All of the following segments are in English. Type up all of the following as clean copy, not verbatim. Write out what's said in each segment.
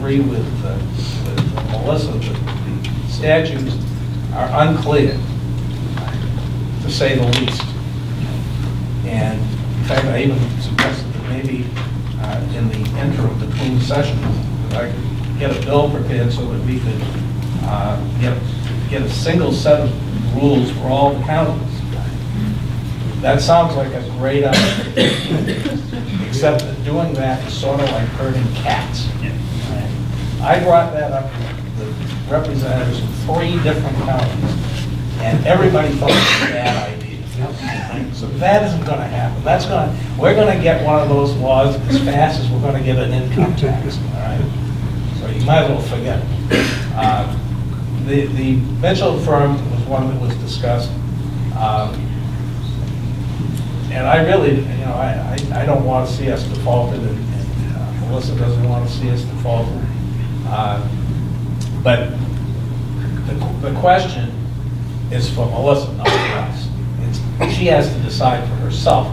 agree with Melissa that the statutes are unclear, to say the least. And in fact, I even suggested that maybe in the interim between sessions, that I could get a bill prepared so that we could get a single set of rules for all the counties. That sounds like a great idea, except that doing that is sort of like herding cats. I brought that up to the representatives from 3 different counties, and everybody thought it was a bad idea. So that isn't going to happen. We're going to get one of those laws as fast as we're going to get an income tax. All right. So you might as well forget it. The Mitchell firm was one that was discussed, and I really, I don't want to see us defaulted, and Melissa doesn't want to see us defaulted. But the question is for Melissa, not for us. She has to decide for herself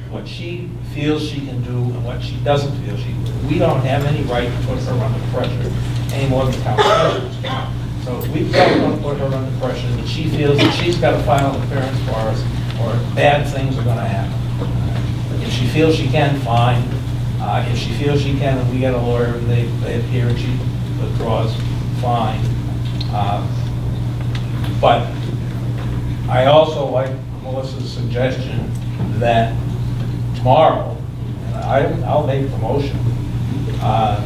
what she feels she can do and what she doesn't feel she can do. We don't have any right to put her under pressure any more than county commissioners. So if we don't put her under pressure that she feels that she's got to file an appearance for us, or bad things are going to happen. If she feels she can, fine. If she feels she can, and we get a lawyer and they appear and she withdraws, fine. But I also like Melissa's suggestion that tomorrow, and I'll make the motion, but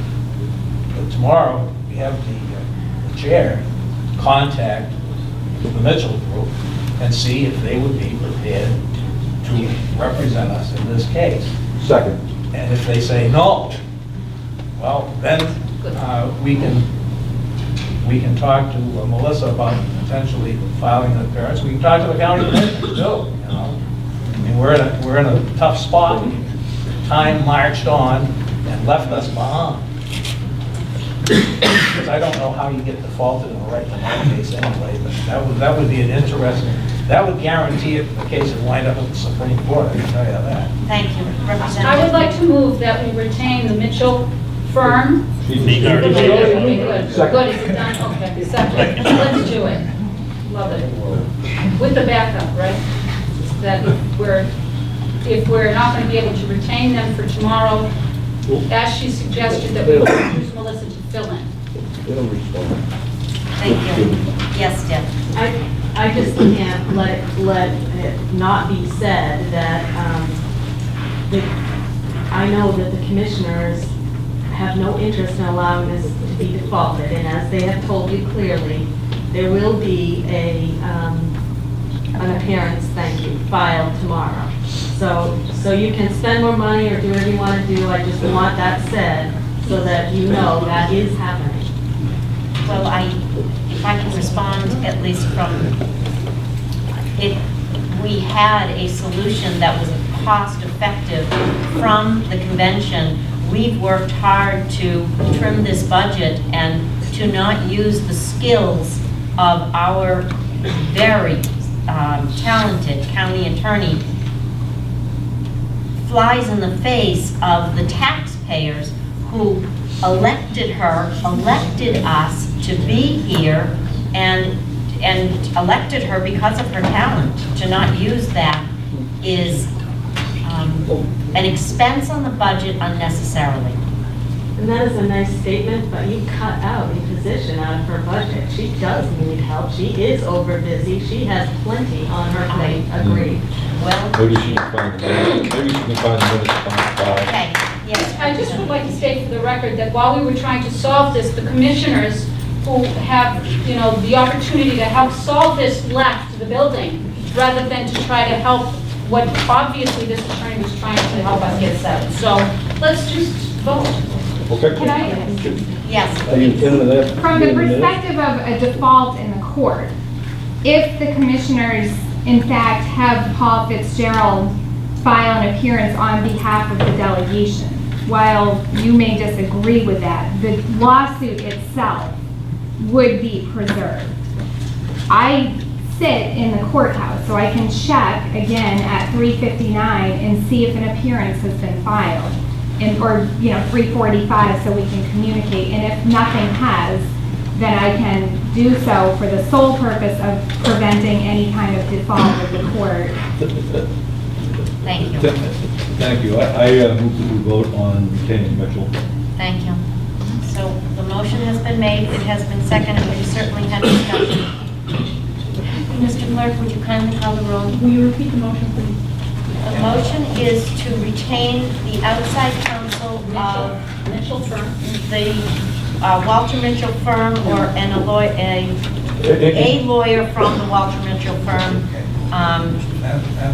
tomorrow we have the chair contact the Mitchell group and see if they would be prepared to represent us in this case. Second. And if they say no, well, then we can talk to Melissa about potentially filing an appearance. We can talk to the county commissioners too. I mean, we're in a tough spot. Time marched on and left us behind. Because I don't know how you get defaulted in a right to know case anyway, but that would be an interesting. That would guarantee it the case would wind up at the Supreme Court. I can tell you that. Thank you, Representative. I would like to move that we retain the Mitchell firm. Second. Good, is it done? Okay, second. Let's do it. Love it. With the backup, right? That if we're not going to be able to retain them for tomorrow, as she suggested, that we will use Melissa to fill in. Thank you. Yes, Deb. I just can't let it not be said that I know that the commissioners have no interest in allowing this to be defaulted, and as they have told you clearly, there will be an appearance, thank you, filed tomorrow. So you can spend more money or do whatever you want to do. I just want that said so that you know that is happening. Well, if I can respond, at least from it, we had a solution that was cost effective from the convention. We've worked hard to trim this budget and to not use the skills of our very talented county attorney. Flies in the face of the taxpayers who elected us to be here and elected her because of her talent. To not use that is an expense on the budget unnecessarily. And that is a nice statement, but you cut out a position out of her budget. She does need help. She is over busy. She has plenty on her plate. Agreed. Well, Maybe she can find the minutes on file. okay, yes. I just would like to state for the record that while we were trying to solve this, the commissioners who have, the opportunity to help solve this left the building rather than to try to help what obviously this attorney was trying to help us get settled. So let's just vote. Okay. Can I, Yes. from the perspective of a default in the court, if the commissioners in fact have Paul Fitzgerald file an appearance on behalf of the delegation, while you may disagree with that, the lawsuit itself would be preserved. I sit in the courthouse, so I can check again at 3:59 and see if an appearance has been filed. or, 3:45 so we can communicate. And if nothing has, then I can do so for the sole purpose of preventing any kind of default of the court. Thank you. Thank you. I move that we vote on retaining Mitchell. Thank you. So the motion has been made, it has been seconded, we certainly had discussion. Mr. Clerk, would you kindly call the roll? Will you repeat the motion, please? The motion is to retain the outside counsel of Mitchell firm. the Walter Mitchell firm or a lawyer from the Walter Mitchell firm. Madam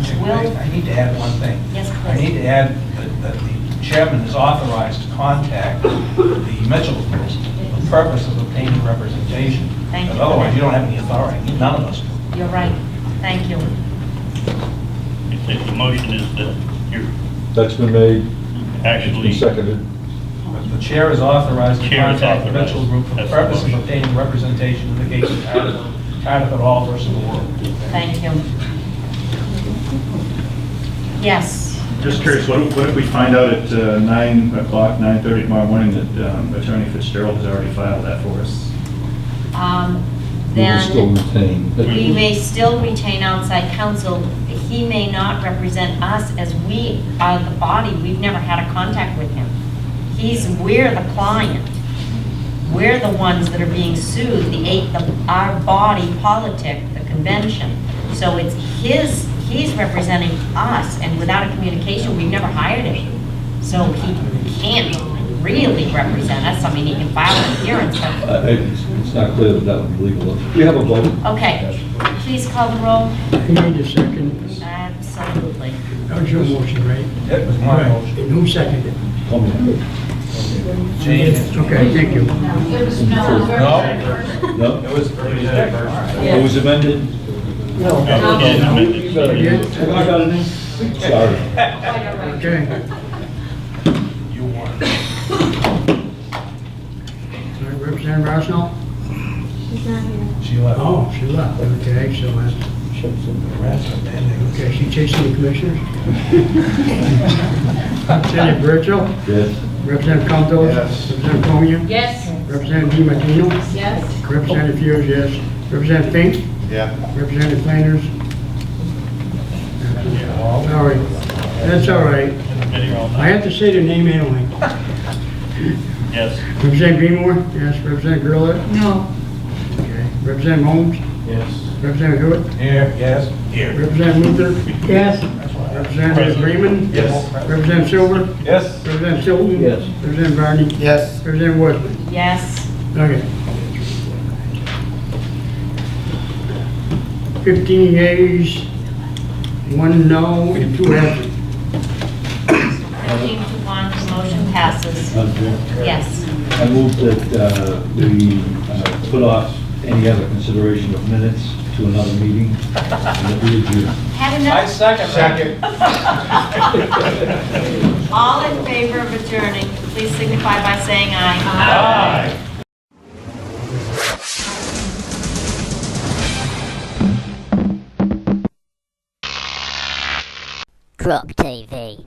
Chair, Will? I need to add one thing. Yes, I please. need to add that the chairman is authorized to contact the Mitchell group for the purpose of obtaining representation. Thank you. But otherwise, you don't have any authority, none of us do. You're right. Thank you. The motion is that you're That's been made, it's been actually, seconded. The chair is authorized to Chair is contact the authorized. Mitchell group for the That's the purpose of motion. obtaining representation in the case of Cardiff et al. versus the world. Thank you. Yes. Just curious, what if we find out at 9 o'clock, 9:30 tomorrow morning that Attorney Fitzgerald has already filed that for us? We will still Then retain. we may still retain outside counsel. He may not represent us as we are the body. We've never had a contact with him. We're the client. We're the ones that are being sued, our body politic, the convention. So it's he's representing us, and without a communication, we've never hired him. So he can't really represent us. I mean, he can file an appearance, but, It's not clear that that would be legal. We have a vote. okay. Please call the roll. You need a second. Absolutely. That was your motion, right? That was my motion. And who seconded it? Call me. Jane? Okay, thank you. It was no. No? It was, It was amended? yeah, amended. Yeah. Have I got it in? Sorry. Okay. you won. All right, Representative Rosno? She's not here. She left. Oh, she left. Okay, so, okay, she chasing the commissioners? Representative Burchill? Yes. Representative Condos? Yes. Representative Comia? Yes. Representative DiMartino? Yes. Representative Hughes, yes. Representative Fink? Yeah. Representative Flanders? Sorry, that's all right. Been here all I night. have to say the name anyway. Yes. Representative Greenmore? Yes. Representative Gurley? No. Okay. Representative Holmes? Yes. Representative Hewitt? Here, yes. Here. Representative Luther? Yes. That's why. Representative Freeman? Yes. Representative Silver? Yes. Representative Silton? Yes. Representative Varney? Yes. Representative Woodman? Yes. Okay. 15 yeas, 1 no, and 2 absent. 15 to 1, the motion passes. Madam Chair, Yes. I move that we put off any other consideration of minutes to another meeting, and that we adjourn. Had I enough? second. All in favor of adjourning, please signify by saying aye. Aye. Crop TV.